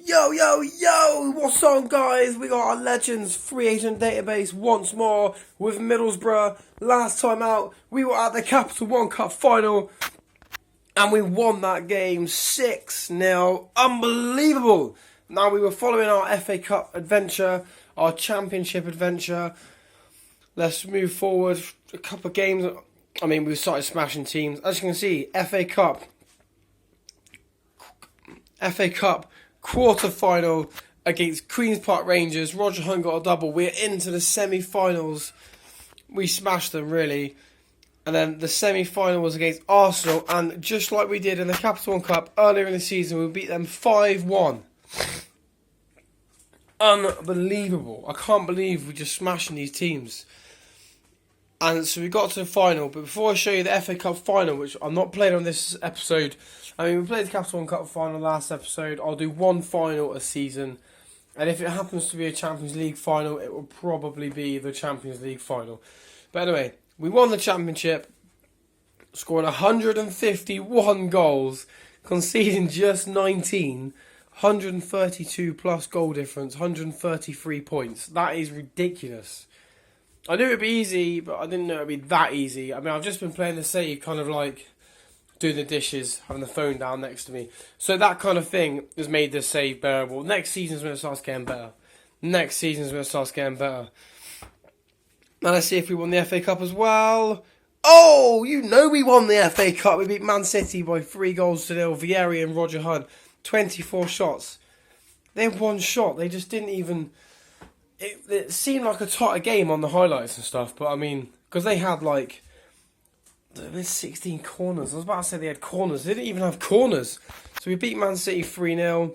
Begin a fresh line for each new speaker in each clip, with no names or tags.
Yo, yo, yo! What's on, guys? We got our Legends free agent database once more with Middlesbrough. Last time out, we were at the Capital One Cup final and we won that game 6-0. Unbelievable! Now, we were following our FA Cup adventure, our Championship adventure. Let's move forward. A couple of games. We started smashing teams. As you can see, FA Cup quarter-final against Queen's Park Rangers. Roger Hunt got a double. We're into the semi-finals. We smashed them, really. And then the semi-final was against Arsenal. And just like we did in the Capital One Cup earlier in the season, we beat them 5-1. Unbelievable. I can't believe we're just smashing these teams. And so we got to the final. But before I show you the FA Cup final, which I'm not playing on this episode, we played the Capital One Cup final last episode. I'll do one final a season. And if it happens to be a Champions League final, it will probably be the Champions League final. But anyway, we won the Championship, scoring 151 goals, conceding just 19, 132 plus goal difference, 133 points. That is ridiculous. I knew it would be easy, but I didn't know it would be that easy. I've just been playing the save, kind of like doing the dishes, having the phone down next to me. So that kind of thing has made the save bearable. Next season's when it starts getting better. Now let's see if we won the FA Cup as well. Oh, we won the FA Cup. We beat Man City by 3-0. Vieri and Roger Hunt, 24 shots. They had one shot. They just didn't even... It seemed like a tighter game on the highlights and stuff, but because they had 16 corners. I was about to say they had corners. They didn't even have corners. So we beat Man City 3-0.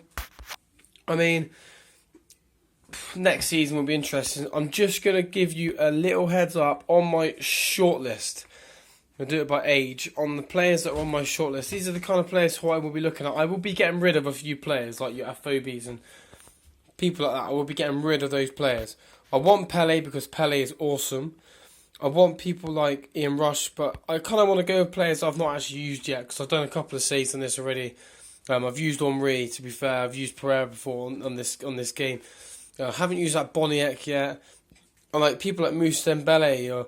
Next season will be interesting. I'm just going to give you a little heads up on my shortlist. I'll do it by age. On the players that are on my shortlist. These are the kind of players who I will be looking at. I will be getting rid of a few players, like your Aphobes and people like that. I will be getting rid of those players. I want Pele because Pele is awesome. I want people like Ian Rush, but I kind of want to go with players I've not actually used yet because I've done a couple of saves on this already. I've used Henry, to be fair. I've used Pereira before on this game. I haven't used that Boniek yet. I like people like Moussa Dembele or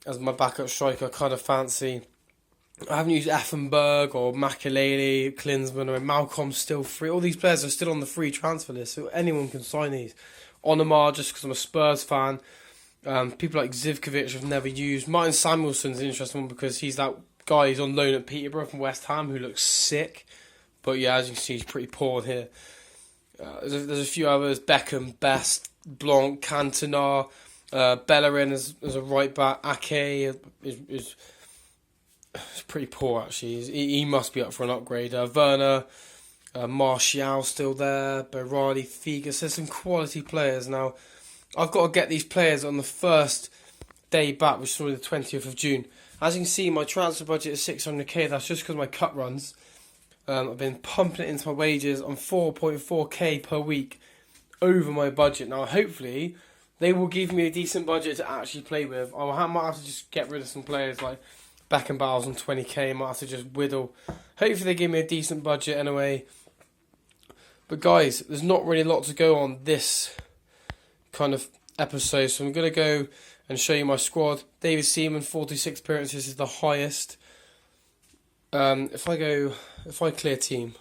as my backup striker. I kind of fancy. I haven't used Effenberg or Makelele, Klinsmann or Malcolm's still free. All these players are still on the free transfer list, so anyone can sign these. Onomar, just because I'm a Spurs fan. People like Zivkovic I've never used. Martin Samuelson's an interesting one because he's that guy who's on loan at Peterborough from West Ham who looks sick. But yeah, as you can see, he's pretty poor here. There's a few others. Beckham, Best, Blanc, Cantona, Bellerin as a right back. Ake is pretty poor actually. He must be up for an upgrade. Werner, Martial still there. Berardi, Figas. There's some quality players now. I've got to get these players on the first day back, which is only the 20th of June. As you can see, my transfer budget is 600k. That's just because of my cut runs. I've been pumping it into my wages. I'm 4.4k per week over my budget. Now, hopefully, they will give me a decent budget to actually play with. I might have to just get rid of some players like Beckenbauer's on 20k. I might have to just whittle. Hopefully, they give me a decent budget anyway. But guys, there's not really a lot to go on this kind of episode, so I'm going to go and show you my squad. David Seaman, 46 appearances is the highest. If I clear team,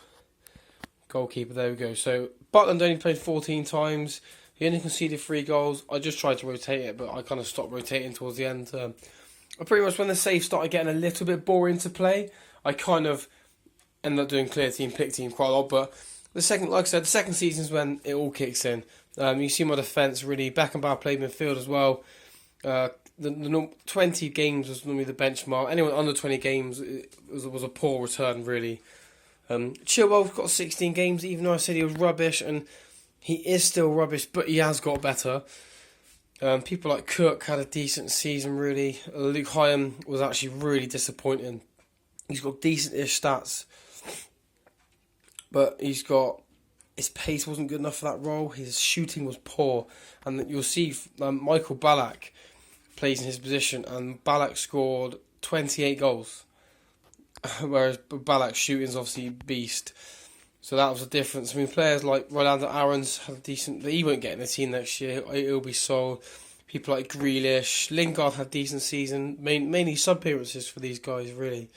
goalkeeper, there we go. So Butland only played 14 times. He only conceded 3 goals. I just tried to rotate it, but I kind of stopped rotating towards the end. I pretty much, when the saves started getting a little bit boring to play, I kind of ended up doing clear team, pick team quite a lot. But the second season is when it all kicks in. You see my defence really. Beckenbauer played midfield as well. The 20 games was normally the benchmark. Anyone under 20 games was a poor return, really. Chilwell's got 16 games, even though I said he was rubbish, and he is still rubbish, but he has got better. People like Cook had a decent season, really. Luke Hyam was actually really disappointing. He's got decent-ish stats, but his pace wasn't good enough for that role. His shooting was poor, and you'll see Michael Ballack plays in his position, and Ballack scored 28 goals, whereas Ballack's shooting is obviously beast. So that was the difference. I mean, players like Rolando Aarons have a decent... He won't get in the team next year. He'll be sold. People like Grealish. Lingard had a decent season. Mainly sub-appearances for these guys, really.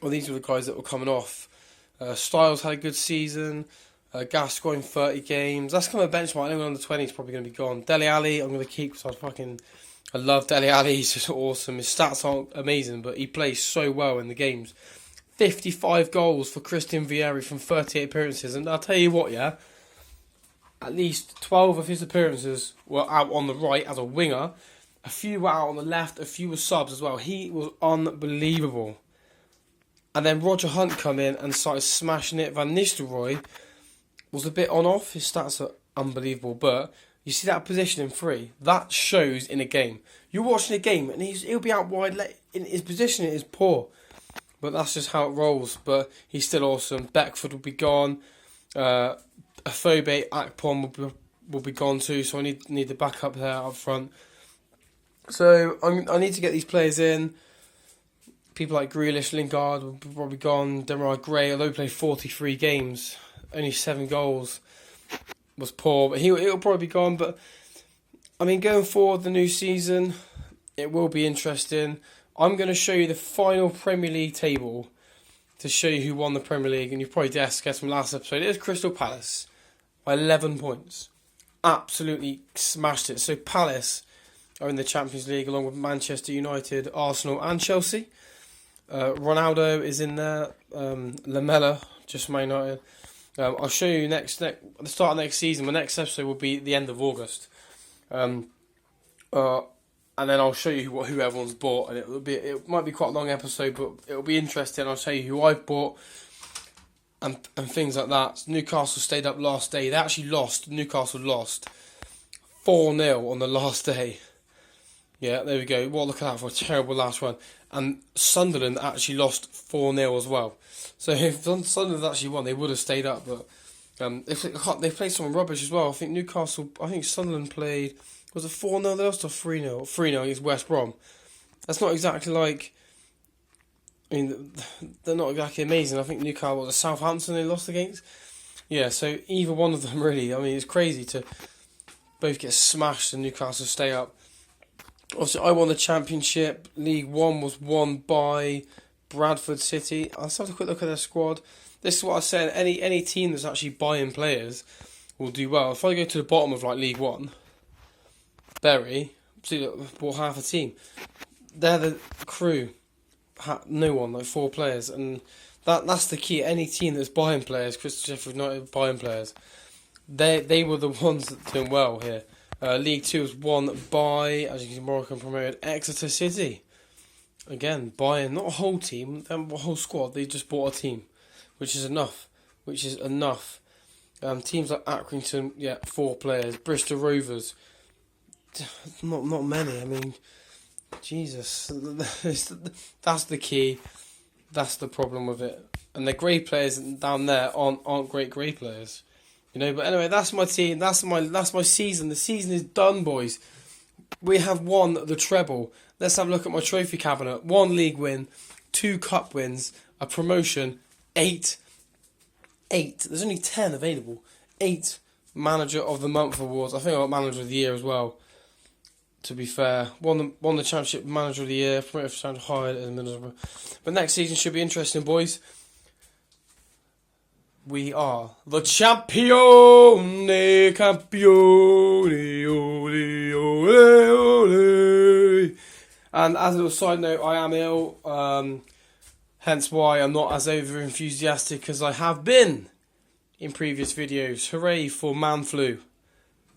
Well, these were the guys that were coming off. Styles had a good season. Gascoigne 30 games. That's kind of a benchmark. Anyone under 20 is probably going to be gone. Dele Alli, I'm going to keep because I love Dele Alli. He's just awesome. His stats aren't amazing, but he plays so well in the games. 55 goals for Christian Vieri from 38 appearances. And I'll tell you what, yeah, at least 12 of his appearances were out on the right as a winger. A few were out on the left. A few were subs as well. He was unbelievable. And then Roger Hunt come in and started smashing it. Van Nistelrooy was a bit on-off. His stats are unbelievable. But you see that position in free? That shows in a game. You're watching a game and he'll be out wide. His positioning is poor. But that's just how it rolls. But he's still awesome. Beckford will be gone. Afobe Akpom will be gone too. So I need the backup there up front. So I need to get these players in. People like Grealish, Lingard will be probably gone. Demarai Gray, although he played 43 games, only 7 goals, was poor. But he'll probably be gone. But I mean, going forward, the new season, it will be interesting. I'm going to show you the final Premier League table to show you who won the Premier League. And you've probably guessed from last episode. It is Crystal Palace by 11 points. Absolutely smashed it. So Palace are in the Champions League along with Manchester United, Arsenal and Chelsea. Ronaldo is in there. Lamella, just Man United. I'll show you the start of next season. My next episode will be the end of August. And then I'll show you who everyone's bought, and it might be quite a long episode, but it'll be interesting. I'll show you who I've bought and things like that. Newcastle stayed up last day. They actually lost. Newcastle lost 4-0 on the last day. Yeah, there we go. Well, look at that for a terrible last run. And Sunderland actually lost 4-0 as well. So if Sunderland actually won, they would have stayed up. But they played some rubbish as well. I think Sunderland played... Was it 4-0 they lost or 3-0? 3-0 against West Brom. That's not exactly like... I mean, they're not exactly amazing. I think Newcastle was Southampton they lost against. Yeah, so either one of them really. I mean, it's crazy to both get smashed and Newcastle stay up. Also, I won the Championship. League One was won by Bradford City. Let's have a quick look at their squad. This is what I said. Any team that's actually buying players will do well. If I go to the bottom of League One, Bury, see, bought half a team. They're the Crew. No one, 4 players. And that's the key. Any team that's buying players, Crystal Sheffield United buying players, they were the ones that are doing well here. League 2 was won by, as you can see, Moroccan promoted Exeter City. Again, buying not a whole team, a whole squad. They just bought a team, which is enough. Teams like Accrington, 4 players. Bristol Rovers, not many. I mean, Jesus, that's the key. That's the problem with it. And the grey players down there aren't great grey players. But anyway, that's my team. That's my season. The season is done, boys. We have won the treble. Let's have a look at my trophy cabinet. 1 league win, 2 cup wins, a promotion, 8. There's only 10 available. 8 Manager of the Month awards. I think I got Manager of the Year as well. To be fair, won the Championship Manager of the Year. Promoted for hired as Manager. But next season should be interesting, boys. We are the campione, ole, ole. And as a little side note, I am ill, hence why I'm not as over enthusiastic as I have been in previous videos. Hooray for man flu.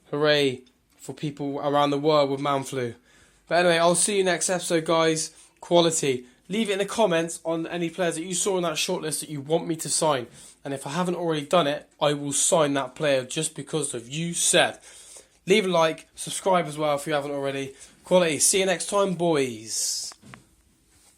Hooray for people around the world with man flu. But anyway, I'll see you next episode, guys. Quality. Leave it in the comments on any players that you saw in that shortlist that you want me to sign. And if I haven't already done it, I will sign that player just because of you said. Leave a like, subscribe as well if you haven't already. Quality. See you next time, boys.